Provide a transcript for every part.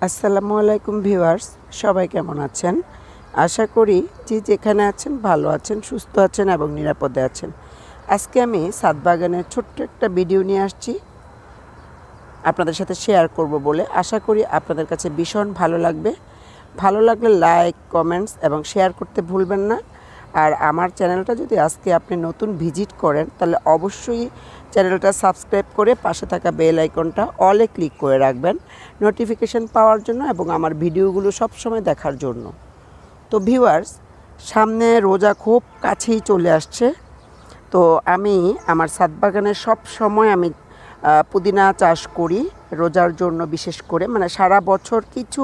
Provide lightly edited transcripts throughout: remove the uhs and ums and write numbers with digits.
আসসালামু আলাইকুম ভিউয়ার্স, সবাই কেমন আছেন? আশা করি যে যেখানে আছেন ভালো আছেন, সুস্থ আছেন এবং নিরাপদে আছেন। আজকে আমি ছাদ বাগানের ছোট্ট একটা ভিডিও নিয়ে আসছি আপনাদের সাথে শেয়ার করব বলে। আশা করি আপনাদের কাছে ভীষণ ভালো লাগবে। ভালো লাগলে লাইক, কমেন্টস এবং শেয়ার করতে ভুলবেন না। আর আমার চ্যানেলটা যদি আজকে আপনি নতুন ভিজিট করেন তাহলে অবশ্যই চ্যানেলটা সাবস্ক্রাইব করে পাশে থাকা বেল আইকনটা অলে ক্লিক করে রাখবেন নোটিফিকেশন পাওয়ার জন্য এবং আমার ভিডিওগুলো সবসময় দেখার জন্য। তো ভিউয়ার্স, সামনে রোজা খুব কাছেই চলে আসছে। তো আমি আমার ছাদ বাগানে সব সময় আমি পুদিনা চাষ করি রোজার জন্য, বিশেষ করে মানে সারা বছর কিছু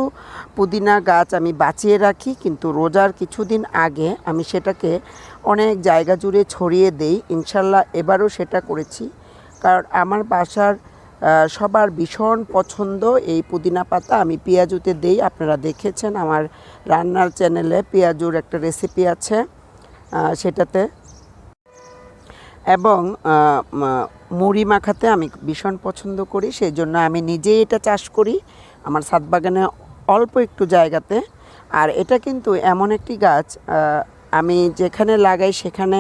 পুদিনা গাছ আমি বাঁচিয়ে রাখি, কিন্তু রোজার কিছুদিন আগে আমি সেটাকে অনেক জায়গা জুড়ে ছড়িয়ে দেই। ইনশাল্লাহ এবারও সেটা করেছি, কারণ আমার বাসার সবার ভীষণ পছন্দ এই পুদিনা পাতা। আমি পেঁয়াজুতে দেই, আপনারা দেখেছেন আমার রান্নার চ্যানেলে পেঁয়াজুর একটা রেসিপি আছে সেটাতে, এবং মুড়ি মাখাতে আমি ভীষণ পছন্দ করি। সেই জন্য আমি নিজেই এটা চাষ করি আমার ছাদ বাগানে অল্প একটু জায়গাতে। আর এটা কিন্তু এমন একটি গাছ আমি যেখানে লাগাই সেখানে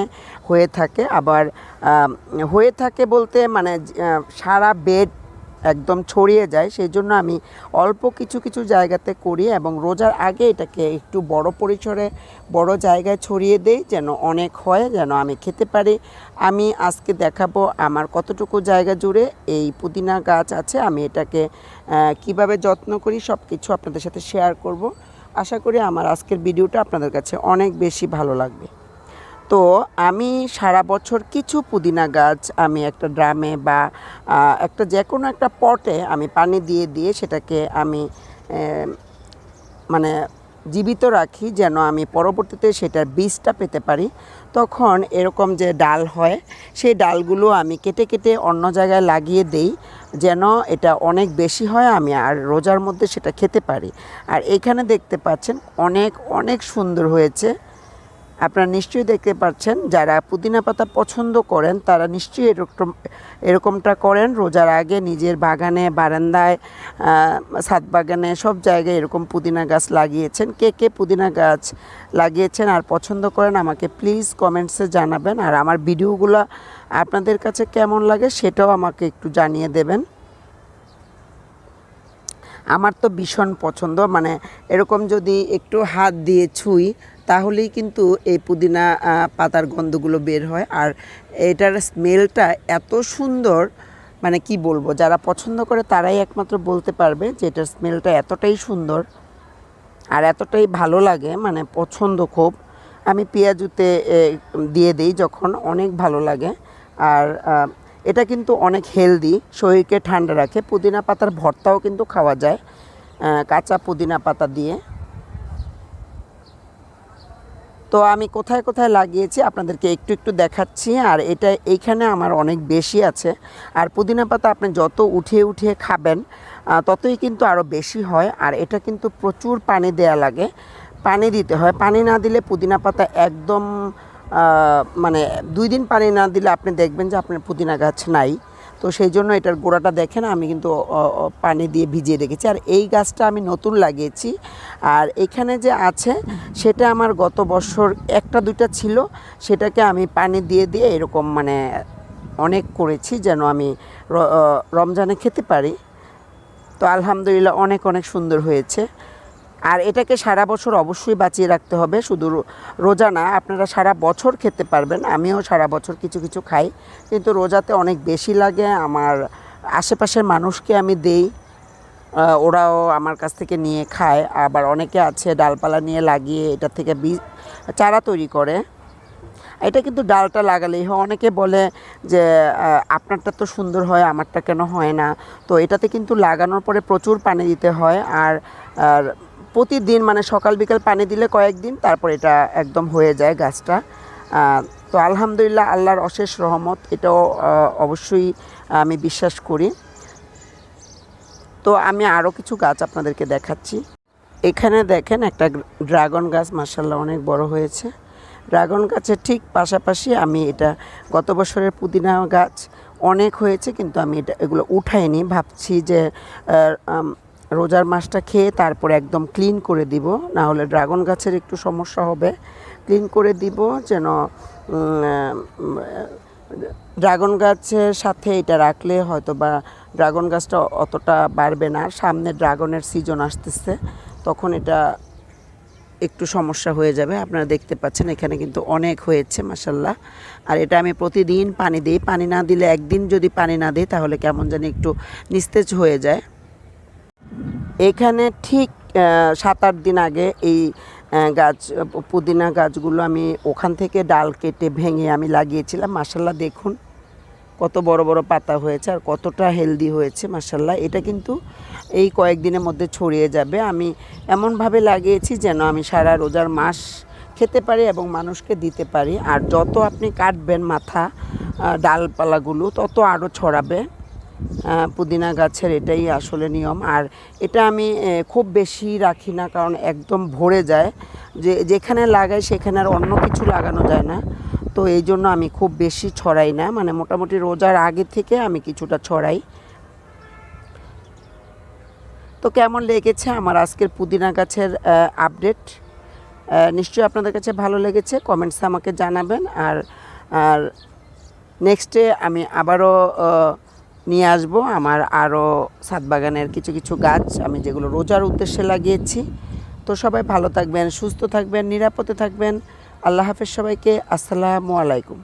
হয়ে থাকে, আবার হয়ে থাকে বলতে মানে সারা বেড একদম ছড়িয়ে যায়। সেই জন্য আমি অল্প কিছু কিছু জায়গাতে করি এবং রোজার আগে এটাকে একটু বড় পরিসরে বড় জায়গায় ছড়িয়ে দেই, যেন অনেক হয়, যেন আমি খেতে পারি। আমি আজকে দেখাবো আমার কতটুকু জায়গা জুড়ে এই পুদিনা গাছ আছে, আমি এটাকে কিভাবে যত্ন করি সব কিছু আপনাদের সাথে শেয়ার করব। আশা করি আমার আজকের ভিডিওটা আপনাদের কাছে অনেক বেশি ভালো লাগবে। তো আমি সারা বছর কিছু পুদিনা গাছ আমি একটা ড্রামে বা একটা যে কোনো একটা পটে আমি পানি দিয়ে দিয়ে সেটাকে আমি মানে জীবিত রাখি, যেন আমি পরবর্তীতে সেটার বীজটা পেতে পারি। তখন এরকম যে ডাল হয় সেই ডালগুলো আমি কেটে কেটে অন্য জায়গায় লাগিয়ে দেই, যেন এটা অনেক বেশি হয়, আমি আর রোজার মধ্যে সেটা খেতে পারি। আর এখানে দেখতে পাচ্ছেন অনেক অনেক সুন্দর হয়েছে। আপনারা নিশ্চয়ই দেখতে পাচ্ছেন, যারা পুদিনা পাতা পছন্দ করেন তারা নিশ্চয়ই এরকমটা করেন। রোজার আগে নিজের বাগানে, বারান্দায়, ছাদ বাগানে সব জায়গায় এরকম পুদিনা গাছ লাগিয়েছেন। কে কে পুদিনা গাছ লাগিয়েছেন আর পছন্দ করেন আমাকে প্লিজ কমেন্টসে জানাবেন। আর আমার ভিডিওগুলো আপনাদের কাছে কেমন লাগে সেটাও আমাকে একটু জানিয়ে দেবেন। আমার তো ভীষণ পছন্দ, মানে এরকম যদি একটু হাত দিয়ে ছুঁই তাহলেই কিন্তু এই পুদিনা পাতার গন্ধগুলো বের হয়। আর এটার স্মেলটা এত সুন্দর, মানে কি বলবো, যারা পছন্দ করে তারাই একমাত্র বলতে পারবে যে এটার স্মেলটা এতটাই সুন্দর আর এতটাই ভালো লাগে, মানে পছন্দ খুব। আমি পেঁয়াজুতে দিয়ে দিই যখন, অনেক ভালো লাগে। আর এটা কিন্তু অনেক হেলদি, শরীরকে ঠান্ডা রাখে। পুদিনা পাতার ভর্তাও কিন্তু খাওয়া যায় কাঁচা পুদিনা পাতা দিয়ে। তো আমি কোথায় কোথায় লাগিয়েছি আপনাদেরকে একটু একটু দেখাচ্ছি। আর এটা এইখানে আমার অনেক বেশি আছে। আর পুদিনা পাতা আপনি যত উঠিয়ে উঠিয়ে খাবেন ততই কিন্তু আরও বেশি হয়। আর এটা কিন্তু প্রচুর পানি দেয়া লাগে, পানি দিতে হয়। পানি না দিলে পুদিনা পাতা একদম মানে 2 দিন পানি না দিলে আপনি দেখবেন যে আপনার পুদিনা গাছ নাই। তো সেই জন্য এটার গোড়াটা দেখেন আমি কিন্তু পানি দিয়ে ভিজিয়ে রেখেছি। আর এই গাছটা আমি নতুন লাগিয়েছি। আর এখানে যে আছে সেটা আমার গত বছর 1-2টা ছিল, সেটাকে আমি পানি দিয়ে দিয়ে এরকম মানে অনেক করেছি, যেন আমি রমজানে খেতে পারি। তো আলহামদুলিল্লাহ অনেক অনেক সুন্দর হয়েছে। আর এটাকে সারা বছর অবশ্যই বাঁচিয়ে রাখতে হবে, শুধু রোজা না, আপনারা সারা বছর খেতে পারবেন। আমিও সারা বছর কিছু কিছু খাই, কিন্তু রোজাতে অনেক বেশি লাগে। আমার আশেপাশের মানুষকে আমি দেই, ওরাও আমার কাছ থেকে নিয়ে খায়। আবার অনেকে আছে ডালপালা নিয়ে লাগিয়ে এটা থেকে বীজ চারা তৈরি করে। এটা কিন্তু ডালটা লাগালেই হয়। অনেকে বলে যে আপনারটা তো সুন্দর হয়, আমারটা কেন হয় না। তো এটাতে কিন্তু লাগানোর পরে প্রচুর পানি দিতে হয়। আর প্রতিদিন মানে সকাল বিকাল পানি দিলে কয়েকদিন, তারপর এটা একদম হয়ে যায় গাছটা। তো আলহামদুলিল্লাহ, আল্লাহর অশেষ রহমত, এটাও অবশ্যই আমি বিশ্বাস করি। তো আমি আরও কিছু গাছ আপনাদেরকে দেখাচ্ছি। এখানে দেখেন একটা ড্রাগন গাছ, মাশাআল্লাহ অনেক বড় হয়েছে। ড্রাগন গাছের ঠিক পাশাপাশি আমি এটা গত বছরের পুদিনা গাছ অনেক হয়েছে, কিন্তু আমি এগুলো উঠাইনি। ভাবছি যে রোজার মাসটা খেয়ে তারপরে একদম ক্লিন করে দিব, না হলে ড্রাগন গাছের একটু সমস্যা হবে। ক্লিন করে দিব যেন ড্রাগন গাছের সাথে এটা রাখলে হয়তো বা ড্রাগন গাছটা অতটা বাড়বে না। সামনে ড্রাগনের সিজন আসতেছে, তখন এটা একটু সমস্যা হয়ে যাবে। আপনারা দেখতে পাচ্ছেন এখানে কিন্তু অনেক হয়েছে মাশাল্লাহ। আর এটা আমি প্রতিদিন পানি দিই, পানি না দিলে একদিন যদি পানি না দিই তাহলে কেমন জানি একটু নিস্তেজ হয়ে যায়। এখানে ঠিক 7-8 দিন আগে এই গাছ পুদিনা গাছগুলো আমি ওখান থেকে ডাল কেটে ভেঙে আমি লাগিয়েছিলাম। মাশাল্লাহ দেখুন কত বড় বড় পাতা হয়েছে আর কতটা হেলদি হয়েছে মাশাল্লাহ। এটা কিন্তু এই কয়েকদিনের মধ্যে ছড়িয়ে যাবে। আমি এমনভাবে লাগিয়েছি যেন আমি সারা রোজার মাস খেতে পারি এবং মানুষকে দিতে পারি। আর যত আপনি কাটবেন মাথা ডালপালাগুলো তত আরও ছড়াবে। পুদিনা গাছের এটাই আসলে নিয়ম। আর এটা আমি খুব বেশি রাখি না, কারণ একদম ভরে যায়, যেখানে লাগাই সেখানে আর অন্য কিছু লাগানো যায় না। তো এই জন্য আমি খুব বেশি ছড়াই না, মানে মোটামুটি রোজার আগে থেকে আমি কিছুটা ছড়াই। তো কেমন লেগেছে আমার আজকের পুদিনা গাছের আপডেট? নিশ্চয়ই আপনাদের কাছে ভালো লেগেছে, কমেন্টসে আমাকে জানাবেন। আর আর নেক্সটে আমি আবারও নিয়ে আসব আমার আরও ছাদ বাগানের কিছু কিছু গাছ আমি যেগুলো রোজার উদ্দেশ্যে লাগিয়েছি। তো সবাই ভালো থাকবেন, সুস্থ থাকবেন, নিরাপদে থাকবেন। আল্লাহ হাফেজ সবাইকে। আসসালামু আলাইকুম।